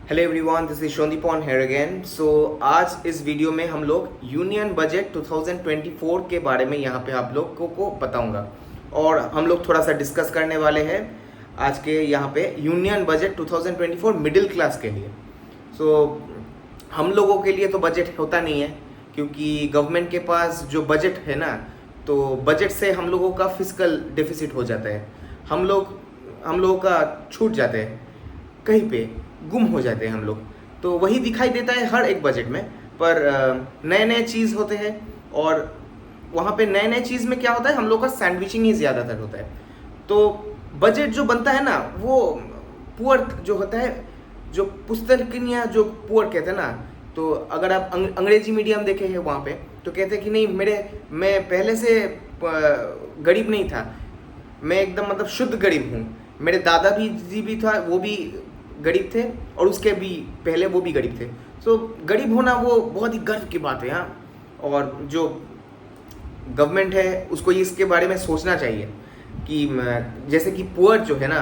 Hello everyone, this is Sandipan here again. So आज इस video में हम लोग यूनियन बजट 2024 के बारे में यहाँ पे आप लोगों को बताऊंगा और हम लोग थोड़ा सा डिस्कस करने वाले हैं आज के यहाँ पे यूनियन बजट 2024 मिडिल क्लास के लिए। सो हम लोगों के लिए तो बजट होता नहीं है क्योंकि गवर्नमेंट के पास जो बजट है ना, तो बजट से हम लोगों का फिजिकल डेफिसिट हो जाता है। हम लोगों का छूट जाते हैं, कहीं पे गुम हो जाते हैं हम लोग। तो वही दिखाई देता है हर एक बजट में, पर नए नए चीज़ होते हैं और वहाँ पे नए नए चीज़ में क्या होता है, हम लोग का सैंडविचिंग ही ज़्यादातर होता है। तो बजट जो बनता है ना, वो पुअर जो होता है, जो पुस्तकिया जो पुअर कहते हैं ना, तो अगर आप अंग्रेजी मीडियम देखे हैं वहाँ पे तो कहते हैं कि नहीं, मैं पहले से गरीब नहीं था, मैं एकदम मतलब शुद्ध गरीब हूँ। मेरे दादा जी भी था, वो भी गरीब थे और उसके भी पहले वो भी गरीब थे। सो गरीब होना वो बहुत ही गर्व की बात है। हाँ, और जो गवर्नमेंट है उसको इसके बारे में सोचना चाहिए कि जैसे कि पुअर जो है ना,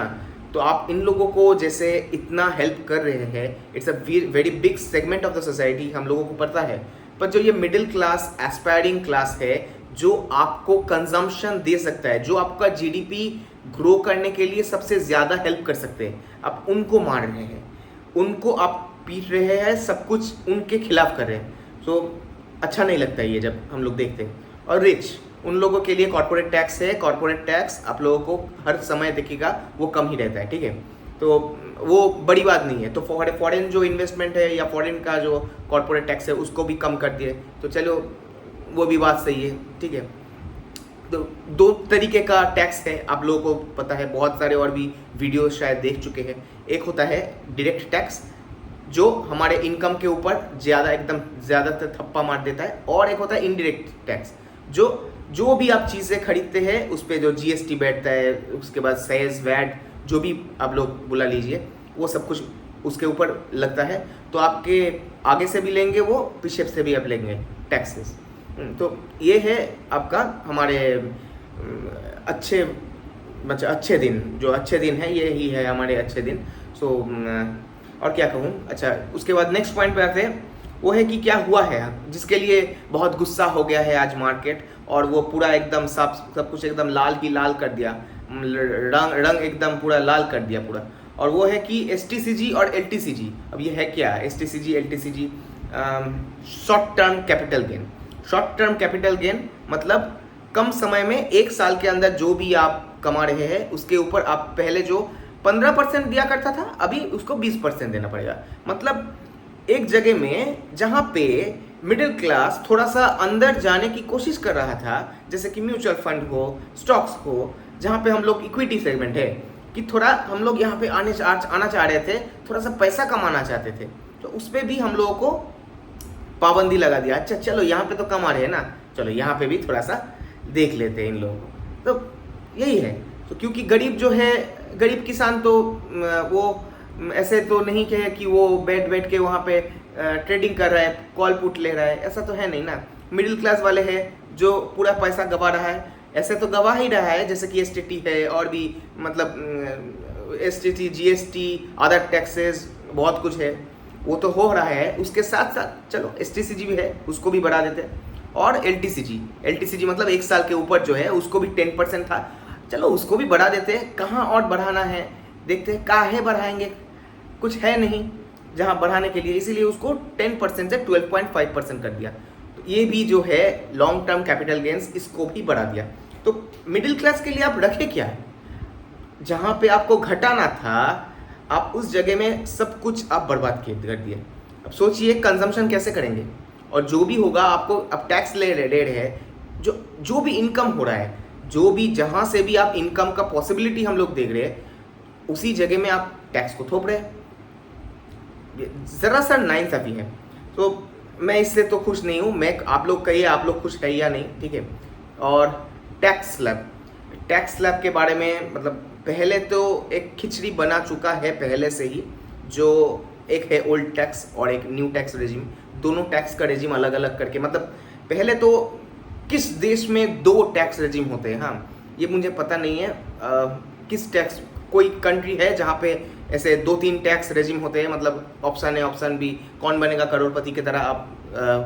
तो आप इन लोगों को जैसे इतना हेल्प कर रहे हैं, it's a very big segment of the society, हम लोगों को पता है। पर जो ये मिडिल क्लास एस्पायरिंग क्लास है, जो आपको कंजम्पशन दे सकता है, जो आपका जीडीपी ग्रो करने के लिए सबसे ज़्यादा हेल्प कर सकते हैं, आप उनको मार रहे हैं, उनको आप पीट रहे हैं, सब कुछ उनके खिलाफ कर रहे हैं। सो अच्छा नहीं लगता ये जब हम लोग देखते हैं। और रिच उन लोगों के लिए कॉर्पोरेट टैक्स है। कॉर्पोरेट टैक्स आप लोगों को हर समय देखिएगा वो कम ही रहता है, ठीक है। तो वो बड़ी बात नहीं है। तो फॉरेन जो इन्वेस्टमेंट है या फॉरेन का जो कॉर्पोरेट टैक्स है उसको भी कम कर दिए, तो चलो वो भी बात सही है, ठीक है। तो दो तरीके का टैक्स है, आप लोगों को पता है, बहुत सारे और भी वीडियो शायद देख चुके हैं। एक होता है डायरेक्ट टैक्स, जो हमारे इनकम के ऊपर एकदम ज़्यादातर थप्पा मार देता है, और एक होता है इनडायरेक्ट टैक्स, जो भी आप चीज़ें खरीदते हैं उस पर जो जीएसटी बैठता है, उसके बाद सेस वैट जो भी आप लोग बुला लीजिए, वो सब कुछ उसके ऊपर लगता है। तो आपके आगे से भी लेंगे वो, पीछे से भी आप लेंगे टैक्सेस। तो ये है आपका हमारे अच्छे दिन, जो अच्छे दिन है ये ही है हमारे अच्छे दिन। सो और क्या कहूँ। अच्छा, उसके बाद नेक्स्ट पॉइंट पे आते हैं, वो है कि क्या हुआ है जिसके लिए बहुत गुस्सा हो गया है आज मार्केट, और वो पूरा एकदम सब कुछ एकदम लाल ही लाल कर दिया, रंग एकदम पूरा लाल कर दिया पूरा। और वो है कि एसटीसीजी और एलटीसीजी। अब ये है क्या STCG LTCG? Short term capital gain. Short term capital gain मतलब कम समय में, एक साल के अंदर जो भी आप कमा रहे हैं उसके ऊपर आप पहले जो 15% दिया करता था, अभी उसको 20% देना पड़ेगा। मतलब एक जगह में जहाँ पे मिडिल क्लास थोड़ा सा अंदर जाने की कोशिश कर रहा था, जैसे कि म्यूचुअल फंड हो, स्टॉक्स हो, जहाँ पे हम लोग इक्विटी सेगमेंट है कि थोड़ा हम लोग यहाँ पे आना चाह रहे थे, थोड़ा सा पैसा कमाना चाहते थे, तो उस पर भी हम लोगों को पाबंदी लगा दिया। अच्छा चलो, यहाँ पे तो कमा रहे हैं ना, चलो यहाँ पे भी थोड़ा सा देख लेते हैं इन लोगों को। तो यही है। तो क्योंकि गरीब जो है, गरीब किसान तो वो ऐसे तो नहीं कहे कि वो बैठ के वहाँ पे ट्रेडिंग कर रहा है, कॉल पुट ले रहा है, ऐसा तो है नहीं ना। मिडिल क्लास वाले हैं जो पूरा पैसा गवा रहा है, ऐसे तो गवा ही रहा है, जैसे कि एसटीटी है और भी मतलब एसटीटी, जीएसटी, अदर टैक्सेस, बहुत कुछ है, वो तो हो रहा है। उसके साथ साथ चलो एसटीसीजी भी है, उसको भी बढ़ा देते हैं। और एलटीसीजी मतलब एक साल के ऊपर जो है उसको भी 10% था, चलो उसको भी बढ़ा देते हैं। कहाँ और बढ़ाना है देखते हैं, काहे बढ़ाएंगे, कुछ है नहीं जहाँ बढ़ाने के लिए, इसीलिए उसको 10% से 12.5% कर दिया। तो ये भी जो है लॉन्ग टर्म कैपिटल गेन्स, इसको भी बढ़ा दिया। तो मिडिल क्लास के लिए आप रखे क्या है, जहाँ पे आपको घटाना था आप उस जगह में सब कुछ आप बर्बाद कर दिए। अब सोचिए कंजम्पशन कैसे करेंगे, और जो भी होगा आपको अब टैक्स ले रहे हैं, जो भी इनकम हो रहा है, जो भी जहाँ से भी आप इनकम का पॉसिबिलिटी हम लोग देख रहे हैं, उसी जगह में आप टैक्स को थोप रहे हैं। ज़रा सा नाइंसाफ़ी है। तो मैं इससे तो खुश नहीं हूँ। मैं, आप लोग कहिए आप लोग खुश है या नहीं, ठीक है। और टैक्स स्लैब के बारे में मतलब पहले तो एक खिचड़ी बना चुका है पहले से ही, जो एक है ओल्ड टैक्स और एक न्यू टैक्स रेजिम। दोनों टैक्स का रेजिम अलग अलग करके, मतलब पहले तो किस देश में 2 टैक्स रेजिम होते हैं, हाँ ये मुझे पता नहीं है। किस टैक्स, कोई कंट्री है जहाँ पे ऐसे 2-3 टैक्स रेजिम होते हैं, मतलब ऑप्शन ए ऑप्शन बी, कौन बनेगा करोड़पति की तरह आप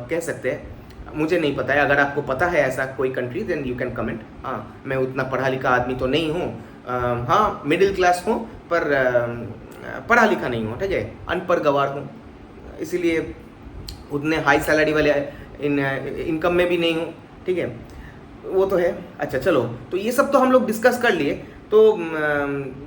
कह सकते हैं। मुझे नहीं पता है, अगर आपको पता है ऐसा कोई country then you can comment. हाँ, मैं उतना पढ़ा लिखा आदमी तो नहीं हूँ, हाँ मिडिल क्लास हूँ, पर पढ़ा लिखा नहीं हूँ, ठीक है, अनपढ़ गवार हूँ, इसीलिए उतने हाई सैलरी वाले इनकम में भी नहीं हूँ, ठीक है, वो तो है। अच्छा चलो, तो ये सब तो हम लोग डिस्कस कर लिए। तो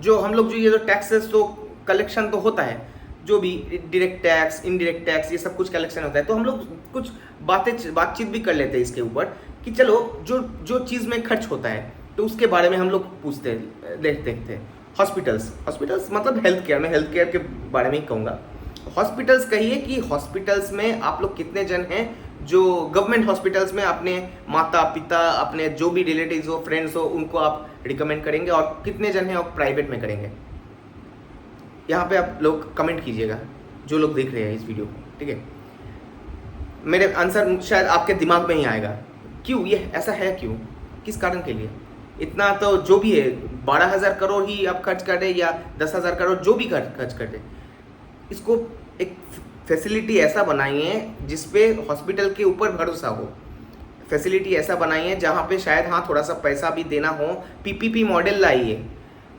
जो हम लोग जो ये जो टैक्सेस तो कलेक्शन तो होता है, जो भी डायरेक्ट टैक्स, इनडायरेक्ट टैक्स, ये सब कुछ कलेक्शन होता है, तो हम लोग कुछ बातचीत भी कर लेते हैं इसके ऊपर कि चलो जो चीज़ में खर्च होता है तो उसके बारे में हम लोग पूछते देखते थे। हॉस्पिटल्स मतलब हेल्थ केयर, मैं हेल्थ केयर के बारे में ही कहूँगा। हॉस्पिटल्स कहिए कि हॉस्पिटल्स में आप लोग कितने जन हैं जो गवर्नमेंट हॉस्पिटल्स में अपने माता पिता, अपने जो भी रिलेटिव्स हो, फ्रेंड्स हो, उनको आप रिकमेंड करेंगे, और कितने जन हैं आप प्राइवेट में करेंगे? यहाँ पे आप लोग कमेंट कीजिएगा, जो लोग देख रहे हैं इस वीडियो को, ठीक है। मेरे आंसर शायद आपके दिमाग में ही आएगा, क्यों ये ऐसा है, क्यों, किस कारण के लिए इतना? तो जो भी है 12,000 करोड़ ही आप खर्च कर रहे, या 10,000 करोड़, जो भी खर्च कर रहे, इसको एक फैसिलिटी ऐसा बनाइए जिसपे हॉस्पिटल के ऊपर भरोसा हो। फैसिलिटी ऐसा बनाइए जहाँ पे शायद हाँ थोड़ा सा पैसा भी देना हो, पीपीपी मॉडल लाइए,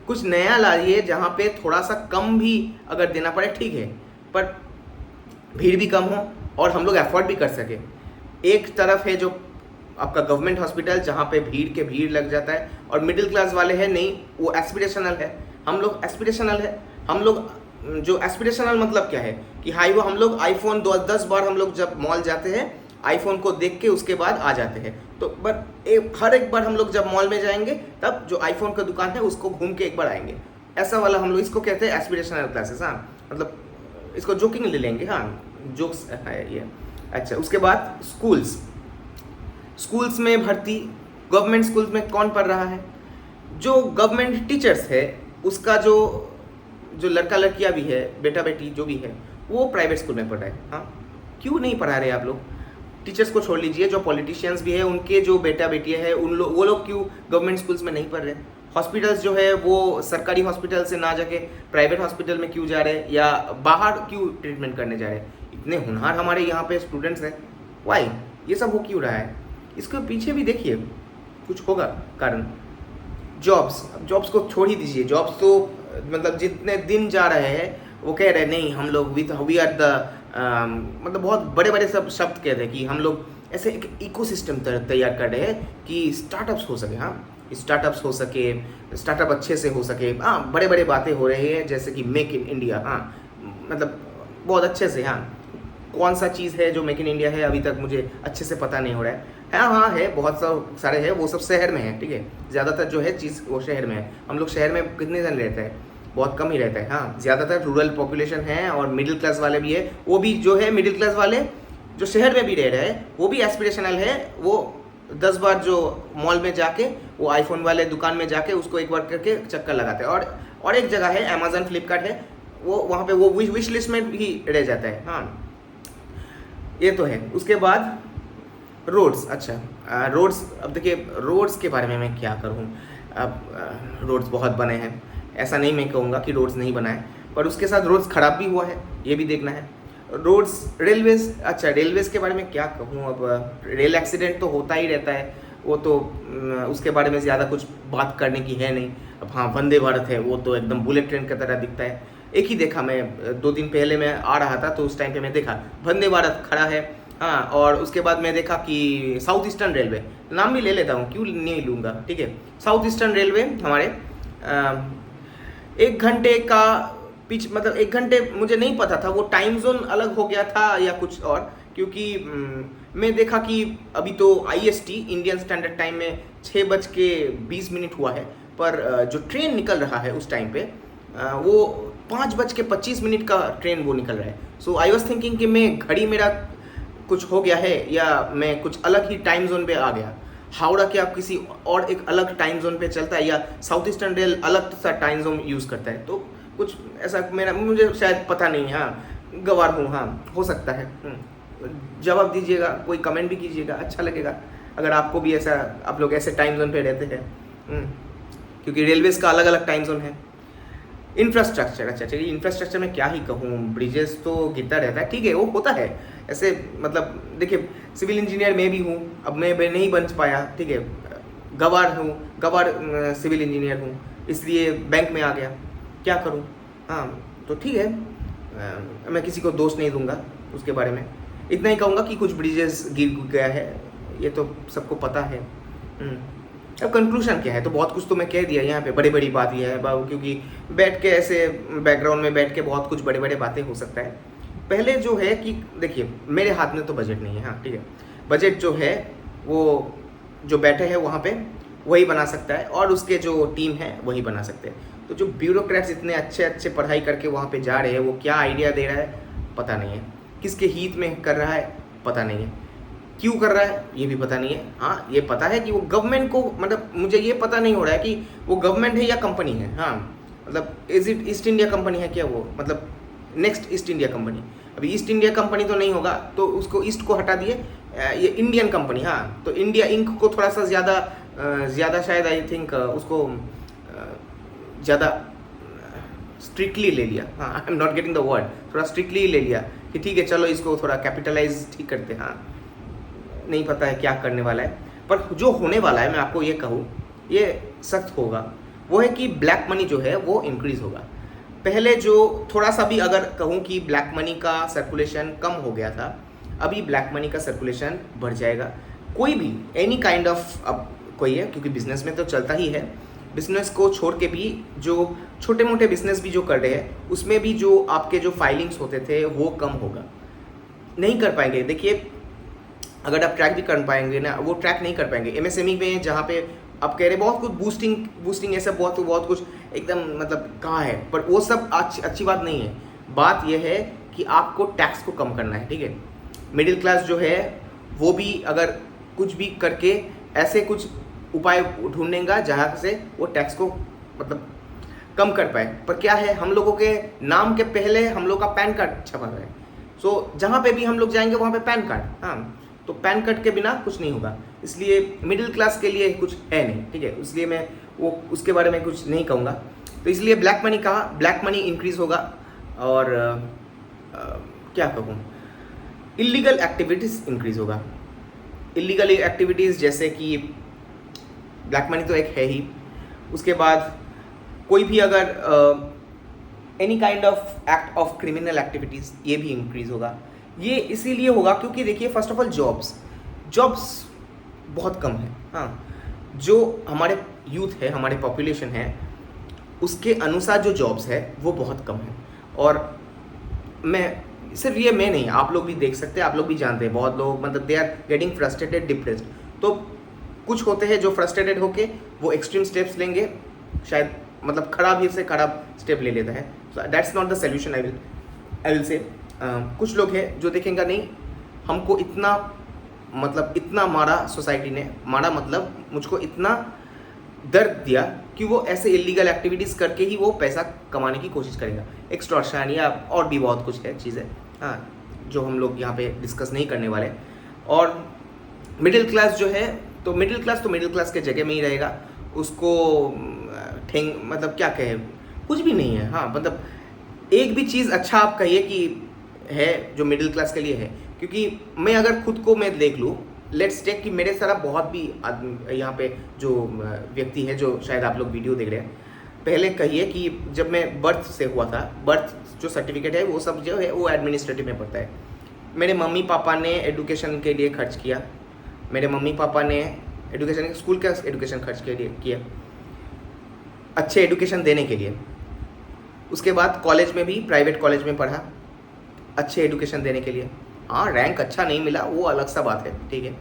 कुछ नया लाइए जहाँ पे थोड़ा सा कम भी अगर देना पड़े ठीक है, पर भीड़ भी कम हो और हम लोग अफोर्ड भी कर सके। एक तरफ है जो आपका गवर्नमेंट हॉस्पिटल जहाँ पे भीड़ लग जाता है, और मिडिल क्लास वाले हैं नहीं, वो एस्पिरेशनल है, हम लोग एस्पिरेशनल है। हम लोग जो एस्पिरेशनल मतलब क्या है कि हाई वो हम लोग आईफोन 10 बार हम लोग जब मॉल जाते हैं आईफोन को देख के उसके बाद आ जाते हैं, तो बट हर एक बार हम लोग जब मॉल में जाएंगे तब जो आईफोन का दुकान है उसको घूम के एक बार आएंगे, ऐसा वाला हम लोग इसको कहते हैं एस्पिरेशनल क्लासेस। हाँ, मतलब इसको जोकिंग ले लेंगे, हाँ जोक्स है ये। अच्छा, उसके बाद स्कूल्स में भर्ती, गवर्नमेंट स्कूल्स में कौन पढ़ रहा है? जो गवर्नमेंट टीचर्स है उसका जो लड़का लड़कियां भी है, बेटा बेटी जो भी है, वो प्राइवेट स्कूल में पढ़ रहे हैं। हाँ, क्यों नहीं पढ़ा रहे आप लोग? टीचर्स को छोड़ लीजिए, जो पॉलिटिशियंस भी है उनके जो बेटा बेटियां हैं वो लोग क्यों गवर्नमेंट स्कूल्स में नहीं पढ़ रहे? हॉस्पिटल्स जो है वो सरकारी हॉस्पिटल से ना जाके प्राइवेट हॉस्पिटल में क्यों जा रहे हैं, या बाहर क्यों ट्रीटमेंट करने जा रहे हैं? इतने होनहार हमारे यहाँ पे स्टूडेंट्स हैं, वाई ये सब हो क्यों रहा है? इसके पीछे भी देखिए कुछ होगा कारण। जॉब्स को छोड़ ही दीजिए, जॉब्स तो मतलब जितने दिन जा रहे हैं वो कह रहे हैं नहीं हम लोग वी आर द मतलब बहुत बड़े बड़े सब शब्द कहते हैं कि हम लोग ऐसे एक इकोसिस्टम तैयार कर रहे हैं कि स्टार्टअप्स हो सके। हाँ, स्टार्टअप्स हो सके, स्टार्टअप अच्छे से हो सके। हाँ, बड़े बड़े बातें हो रही है जैसे कि मेक इन इंडिया। हाँ, मतलब बहुत अच्छे से। हाँ, कौन सा चीज़ है जो मेक इन इंडिया है अभी तक मुझे अच्छे से पता नहीं हो रहा है। हाँ है, बहुत सारे हैं, वो सब शहर में है, ठीक है, ज़्यादातर जो है चीज़ वो शहर में है। हम लोग शहर में कितने जन रहते हैं? बहुत कम ही रहता है। हाँ, ज़्यादातर रूरल पॉपुलेशन है, और मिडिल क्लास वाले भी है। वो भी जो है मिडिल क्लास वाले जो शहर में भी रह रहे हैं वो भी एस्पिरेशनल है। वो 10 बार जो मॉल में जाके वो आईफोन वाले दुकान में जाके उसको एक बार करके चक्कर लगाते हैं। और एक जगह है अमेजन फ्लिपकार्ट है, वो वहाँ पे वो विश लिस्ट में भी रह जाता है। हाँ, ये तो है। उसके बाद रोड्स। अच्छा, रोड्स, अब देखिए रोड्स के बारे में मैं क्या करूँ। अब रोड्स बहुत बने हैं, ऐसा नहीं मैं कहूँगा कि रोड्स नहीं बनाए, पर उसके साथ रोड्स ख़राब भी हुआ है, ये भी देखना है। Roads, Railways. अच्छा, रेलवेज़ के बारे में क्या कहूँ। अब रेल एक्सीडेंट तो होता ही रहता है, वो तो उसके बारे में ज़्यादा कुछ बात करने की है नहीं। अब हाँ, वंदे भारत है, वो तो एकदम बुलेट ट्रेन की तरह दिखता है। एक ही देखा मैं, 2 दिन पहले मैं आ रहा था तो उस टाइम पे मैं देखा वंदे भारत खड़ा है। हाँ, और उसके बाद मैं देखा कि साउथ ईस्टर्न रेलवे, नाम भी ले लेता हूँ, क्यों नहीं लूँगा, ठीक है। साउथ ईस्टर्न रेलवे हमारे 1 घंटे का पिच, मतलब 1 घंटे मुझे नहीं पता था, वो टाइम जोन अलग हो गया था या कुछ और, क्योंकि मैं देखा कि अभी तो IST इंडियन स्टैंडर्ड टाइम में 6:20 हुआ है, पर जो ट्रेन निकल रहा है उस टाइम पे वो 5:25 का ट्रेन वो निकल रहा है। सो आई वॉज थिंकिंग कि मैं घड़ी मेरा कुछ हो गया है या मैं कुछ अलग ही टाइम जोन पे आ गया। हावड़ा क्या किसी और एक अलग टाइम जोन पे चलता है, या साउथ ईस्टर्न रेल अलग सा टाइम जोन यूज़ करता है, तो कुछ ऐसा मुझे शायद पता नहीं। हाँ, गवार हूँ, हाँ हो सकता है। जवाब दीजिएगा, कोई कमेंट भी कीजिएगा, अच्छा लगेगा अगर आपको भी ऐसा, आप लोग ऐसे टाइम जोन पे रहते हैं, क्योंकि रेलवेज़ का अलग अलग टाइम जोन है। इंफ्रास्ट्रक्चर, अच्छा चलिए इंफ्रास्ट्रक्चर में क्या ही कहूँ, ब्रिजेस तो गिरता रहता है, ठीक है वो होता है ऐसे, मतलब देखिए सिविल इंजीनियर मैं भी हूँ, अब मैं नहीं बन पाया, ठीक है, गवार सिविल इंजीनियर हूँ, इसलिए बैंक में आ गया, क्या करूँ। हाँ तो ठीक है, मैं किसी को दोष नहीं दूंगा उसके बारे में, इतना ही कहूँगा कि कुछ ब्रिजेस गिर गया है, ये तो सबको पता है। अब कंक्लूजन क्या है, तो बहुत कुछ तो मैं कह दिया यहाँ पे, बड़ी बड़ी बात यह है बाबू, क्योंकि बैठ के ऐसे बैकग्राउंड में बैठ के बहुत कुछ बड़े बड़े बातें हो सकता है। पहले जो है कि देखिए मेरे हाथ में तो बजट नहीं है, हाँ ठीक है, बजट जो है वो जो बैठे हैं वहाँ पे वही बना सकता है, और उसके जो टीम है वही बना सकते हैं। तो जो ब्यूरोक्रेट्स इतने अच्छे अच्छे पढ़ाई करके वहाँ पे जा रहे हैं, वो क्या आइडिया दे रहा है पता नहीं है, किसके हित में कर रहा है पता नहीं है, क्यों कर रहा है ये भी पता नहीं है। हाँ ये पता है कि वो गवर्नमेंट को, मतलब मुझे ये पता नहीं हो रहा है कि वो गवर्नमेंट है या कंपनी है। हाँ मतलब is it east India company है क्या वो, मतलब नेक्स्ट ईस्ट इंडिया कंपनी, अभी ईस्ट इंडिया कंपनी तो नहीं होगा, तो उसको ईस्ट को हटा दिए, ये इंडियन कंपनी। हाँ तो इंडिया इंक को थोड़ा सा ज़्यादा शायद आई थिंक उसको ज़्यादा स्ट्रिक्टली ले लिया। हाँ I am not getting the word, थोड़ा स्ट्रिक्टली ले लिया कि ठीक है चलो इसको थोड़ा कैपिटलाइज ठीक करते हैं। हाँ नहीं पता है क्या करने वाला है, पर जो होने वाला है मैं आपको ये कहूँ, ये सख्त होगा, वो है कि ब्लैक मनी जो है वो इंक्रीज़ होगा। पहले जो थोड़ा सा भी अगर कहूँ कि ब्लैक मनी का सर्कुलेशन कम हो गया था, अभी ब्लैक मनी का सर्कुलेशन बढ़ जाएगा। कोई भी एनी काइंड ऑफ, अब कोई है क्योंकि बिजनेस में तो चलता ही है, बिजनेस को छोड़ के भी जो छोटे मोटे बिजनेस भी जो कर रहे हैं, उसमें भी जो आपके जो फाइलिंग्स होते थे वो कम होगा, नहीं कर पाएंगे। देखिए अगर आप ट्रैक भी कर पाएंगे ना, वो ट्रैक नहीं कर पाएंगे। एमएसएमई में जहाँ पे आप कह रहे बहुत कुछ बूस्टिंग ऐसा बहुत कुछ एकदम मतलब कहाँ है, पर वो सब अच्छी बात नहीं है। बात यह है कि आपको टैक्स को कम करना है, ठीक है। मिडिल क्लास जो है वो भी अगर कुछ भी करके ऐसे कुछ उपाय ढूंढेगा जहाँ से वो टैक्स को मतलब कम कर पाए। पर क्या है, हम लोगों के नाम के पहले हम लोग का पैन कार्ड छपा हुआ है, सो जहाँ पे भी हम लोग जाएंगे वहाँ पे पैन कार्ड। हाँ तो पैन कार्ड के बिना कुछ नहीं होगा, इसलिए मिडिल क्लास के लिए कुछ है नहीं, ठीक है। इसलिए मैं वो उसके बारे में कुछ नहीं कहूँगा। तो इसलिए ब्लैक मनी कहा, ब्लैक मनी इंक्रीज होगा, और क्या कहूँ, इलीगल एक्टिविटीज़ इंक्रीज होगा। इलीगल एक्टिविटीज़ जैसे कि ब्लैक मनी तो एक है ही, उसके बाद कोई भी अगर any kind of act of criminal activities, ये भी इंक्रीज होगा। ये इसीलिए होगा क्योंकि देखिए फर्स्ट ऑफ ऑल जॉब्स बहुत कम है। हाँ जो हमारे यूथ है, हमारे पॉपुलेशन है, उसके अनुसार जो जॉब्स है वो बहुत कम है। और मैं सिर्फ ये मैं नहीं, आप लोग भी देख सकते हैं, आप लोग भी जानते हैं, बहुत लोग मतलब they are getting frustrated, depressed. तो कुछ होते हैं जो फ्रस्ट्रेटेड होके वो एक्सट्रीम स्टेप्स लेंगे, शायद मतलब खराब ही से खराब स्टेप ले लेता है। So that's not the solution I will say. कुछ लोग हैं जो देखेंगे नहीं, हमको इतना मारा सोसाइटी ने, मारा मतलब मुझको इतना दर्द दिया कि वो ऐसे इलीगल एक्टिविटीज़ करके ही वो पैसा कमाने की कोशिश करेगा, एक्सटॉर्शन या और भी बहुत कुछ है चीज़ें, हाँ जो हम लोग यहाँ पे डिस्कस नहीं करने वाले। और मिडिल क्लास जो है, तो मिडिल क्लास के जगह में ही रहेगा, उसको मतलब क्या कहे, कुछ भी नहीं है। हाँ मतलब एक भी चीज़ अच्छा आप कहिए कि है जो मिडिल क्लास के लिए है, क्योंकि मैं अगर खुद को मैं देख लूँ, लेट्स टेक कि मेरे सारा बहुत भी आदमी यहाँ पे जो व्यक्ति है, जो शायद आप लोग वीडियो देख रहे हैं, पहले कहिए कि जब मैं बर्थ से हुआ था, बर्थ जो सर्टिफिकेट है वो सब जो है वो एडमिनिस्ट्रेटिव में पड़ता है। मेरे मम्मी पापा ने एडुकेशन के लिए खर्च किया, मेरे मम्मी पापा ने एडुकेशन, स्कूल का एडुकेशन खर्च के लिए किया, अच्छे एडुकेशन देने के लिए। उसके बाद कॉलेज में भी प्राइवेट कॉलेज में पढ़ा, अच्छे एडुकेशन देने के लिए। हाँ रैंक अच्छा नहीं मिला वो अलग सा बात है, ठीक है।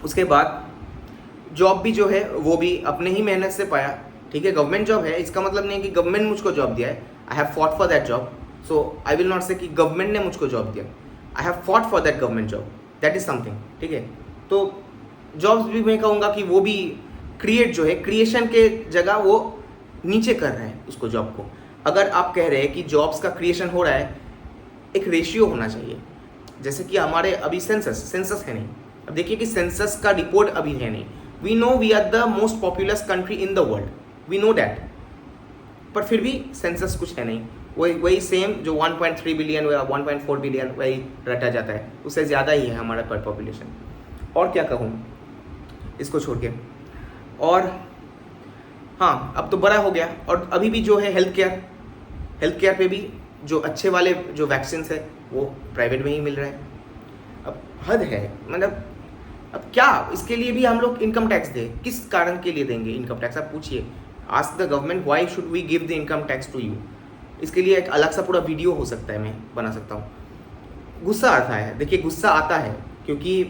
उसके बाद जॉब भी जो है वो भी अपने ही मेहनत से पाया, ठीक है। गवर्नमेंट जॉब है, इसका मतलब नहीं है कि गवर्नमेंट मुझको जॉब दिया है, I have fought for that job, so I will not से कि गवर्नमेंट ने मुझको जॉब दिया, I have fought for that government job, that is something, ठीक है। तो जॉब्स भी मैं कहूँगा कि वो भी क्रिएट जो है, क्रिएशन के जगह वो नीचे कर रहे हैं उसको, जॉब को। अगर आप कह रहे हैं कि जॉब्स का क्रिएशन हो रहा है, एक रेशियो होना चाहिए। जैसे कि हमारे अभी सेंसस है नहीं, अब देखिए कि सेंसस का रिपोर्ट अभी है नहीं। We know we are the most populous country in the world, we know that, पर फिर भी सेंसस कुछ है नहीं, वही वही सेम जो 1.3 बिलियन या 1.4 बिलियन वही रटा जाता है, उससे ज़्यादा ही है हमारा पर पॉपुलेशन। और क्या कहूँ इसको छोड़ के। और हाँ, अब तो बड़ा हो गया, और अभी भी जो है हेल्थ केयर पे भी जो अच्छे वाले जो वैक्सीन है वो प्राइवेट में ही मिल रहा है। अब हद है, मतलब अब क्या इसके लिए भी हम लोग इनकम टैक्स दें? किस कारण के लिए देंगे इनकम टैक्स? आप पूछिए, ask the government why should we give the income tax to you. इसके लिए एक अलग सा पूरा वीडियो हो सकता है, मैं बना सकता हूँ। गुस्सा आता है, देखिए गुस्सा आता है क्योंकि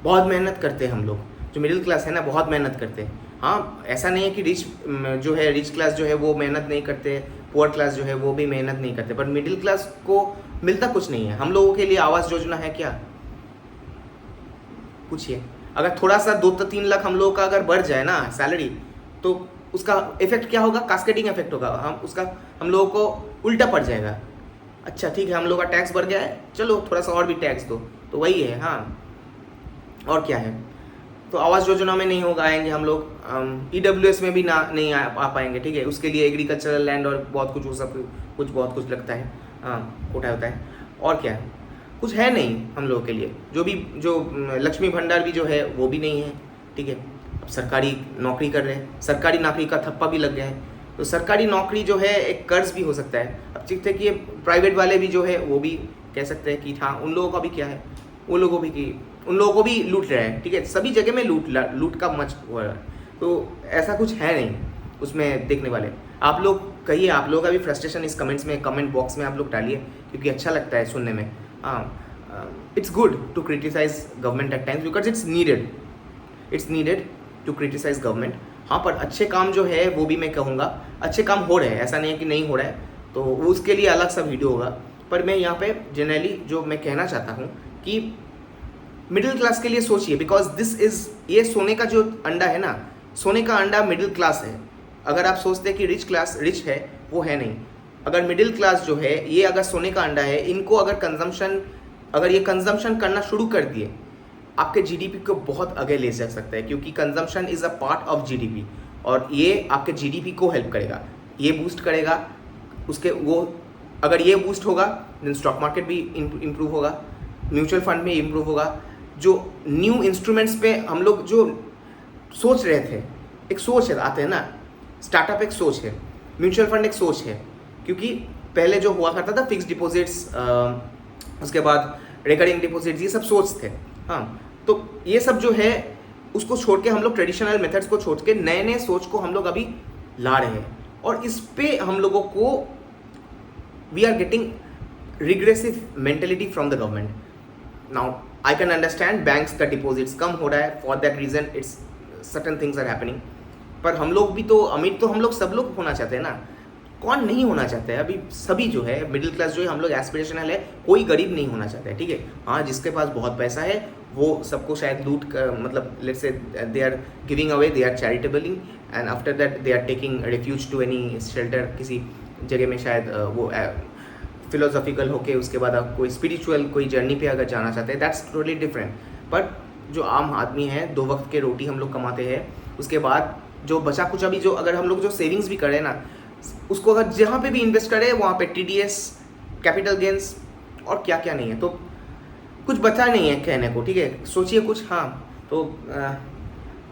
बहुत मेहनत करते हैं हम लोग, जो मिडिल क्लास है ना बहुत मेहनत करते हैं। हाँ, ऐसा नहीं है कि रिच क्लास जो है वो मेहनत नहीं करते, पुअर क्लास जो है वो भी मेहनत नहीं करते, पर मिडिल क्लास को मिलता कुछ नहीं है। हम लोगों के लिए आवास योजना है क्या? पूछिए। अगर थोड़ा सा 2-3 लाख हम लोगों का अगर बढ़ जाए ना सैलरी, तो उसका इफेक्ट क्या होगा? कास्केडिंग इफेक्ट होगा। हम लोगों को उल्टा पड़ जाएगा। अच्छा ठीक है, हम लोग का टैक्स बढ़ गया है, चलो थोड़ा सा और भी टैक्स दो, तो वही है। हाँ, और क्या है? तो आवास योजना में नहीं होगा, आएंगे हम लोग, EWS में भी नहीं आ पाएंगे, ठीक है। उसके लिए एग्रीकल्चरल लैंड और बहुत कुछ, वो सब बहुत कुछ लगता है, हाँ कोटा होता है। और क्या है? कुछ है नहीं हम लोगों के लिए। जो लक्ष्मी भंडार भी जो है वो भी नहीं है, ठीक है। अब सरकारी नौकरी कर रहे हैं, सरकारी नौकरी का थप्पा भी लग गया है, तो सरकारी नौकरी जो है एक कर्ज भी हो सकता है। अब ठीक है कि प्राइवेट वाले भी जो है वो भी कह सकते हैं कि हाँ उन लोगों का भी क्या है, उन लोगों को भी लूट रहे हैं, ठीक है। सभी जगह में लूट का मच हो रहा है, तो ऐसा कुछ है नहीं उसमें देखने वाले। आप लोग कहिए, आप लोगों का भी फ्रस्ट्रेशन इस कमेंट बॉक्स में आप लोग डालिए, क्योंकि अच्छा लगता है सुनने में। It's good to criticise government at times because it's needed to criticise government. हाँ, पर अच्छे काम जो है वो भी मैं कहूँगा अच्छे काम हो रहे हैं, ऐसा नहीं है कि नहीं हो रहा है, तो उसके लिए अलग सा वीडियो होगा। पर मैं यहाँ पे जनरली जो मैं कहना चाहता हूँ कि मिडिल क्लास के लिए सोचिए, बिकॉज ये सोने का जो अंडा है ना, सोने का अंडा मिडिल क्लास है। अगर आप सोचते हैं कि रिच है, वो है नहीं। अगर मिडिल क्लास जो है ये अगर सोने का अंडा है, इनको अगर ये कंजम्पशन करना शुरू कर दिए, आपके जीडीपी को बहुत आगे ले जा सकता है, क्योंकि consumption is a part of GDP, और ये आपके जीडीपी को हेल्प करेगा, ये बूस्ट करेगा। अगर ये बूस्ट होगा देन स्टॉक मार्केट भी इम्प्रूव होगा, म्यूचुअल फंड में इम्प्रूव होगा। जो न्यू इंस्ट्रूमेंट्स पे हम लोग जो सोच रहे थे, एक सोच है, आते हैं ना, स्टार्टअप एक सोच है, म्यूचुअल फंड एक सोच है, क्योंकि पहले जो हुआ करता था फिक्स डिपॉजिट्स, उसके बाद रिकरिंग डिपॉजिट्स, ये सब सोच थे। हाँ, तो ये सब जो है उसको छोड़ के हम लोग ट्रेडिशनल मेथड्स को छोड़ के नए सोच को हम लोग अभी ला रहे हैं, और इस पे हम लोगों को we are getting regressive mentality from the government. Now I can understand banks का डिपॉजिट्स कम हो रहा है, for that reason it's certain things are happening, पर हम लोग भी तो अमीर तो हम लोग सब लोग होना चाहते हैं ना, कौन नहीं होना चाहता है? अभी सभी जो है मिडिल क्लास जो है हम लोग एस्पिरेशनल है, कोई गरीब नहीं होना चाहता है, ठीक है। हाँ, जिसके पास बहुत पैसा है वो सबको शायद लूट कर, मतलब let's say they are giving away, they are charitable, and after that they are taking refuge to any shelter, किसी जगह में शायद वो फिलोसॉफिकल होके उसके बाद आप कोई स्पिरिचुअल कोई जर्नी पे अगर जाना चाहते हैं, दैट्स टोटली डिफरेंट। बट जो आम आदमी है, 2 वक्त के रोटी हम लोग कमाते हैं, उसके बाद जो बचा कुछ अभी जो अगर हम लोग जो सेविंग्स भी करें ना, उसको अगर जहाँ पे भी इन्वेस्ट करें वहाँ पे TDS, कैपिटल गेंस और क्या क्या नहीं है, तो कुछ बचा नहीं है कहने को, ठीक है। सोचिए कुछ। हाँ, तो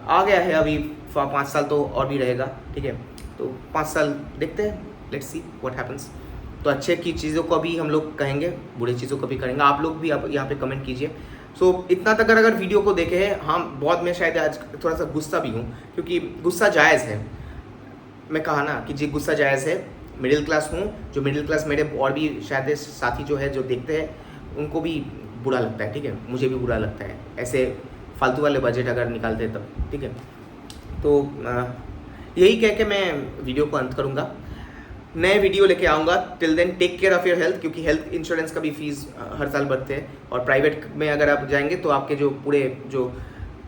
आ गया है अभी 5 साल तो और भी रहेगा, ठीक है। तो 5 साल देखते हैं, लेट्स सी व्हाट हैपन्स। तो अच्छे की चीज़ों को भी हम लोग कहेंगे, बुरी चीज़ों को भी करेंगे। आप लोग भी आप यहाँ पे कमेंट कीजिए। सो इतना तक अगर वीडियो को देखे हैं, हाँ बहुत, मैं शायद आज थोड़ा सा गुस्सा भी हूँ, क्योंकि गुस्सा जायज़ है। मैं कहा ना कि जी गुस्सा जायज़ है, मिडिल क्लास हूँ, जो मिडिल क्लास मेरे और भी शायद साथी जो है जो देखते हैं उनको भी बुरा लगता है, ठीक है। मुझे भी बुरा लगता है ऐसे फालतू वाले बजट अगर निकालते तब, ठीक है। तो यही कह के मैं वीडियो को अंत करूँगा, नए वीडियो लेके आऊँगा। Till then take care of your health, क्योंकि हेल्थ इंश्योरेंस का भी फीस हर साल बढ़ते हैं, और प्राइवेट में अगर आप जाएंगे तो आपके जो पूरे जो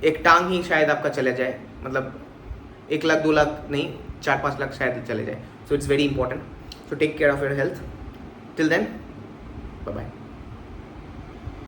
एक टांग ही शायद आपका चला जाए, मतलब 1 लाख 2 लाख नहीं, 4-5 लाख शायद चले जाए। So it's very important, so take care of your health. Till then bye bye.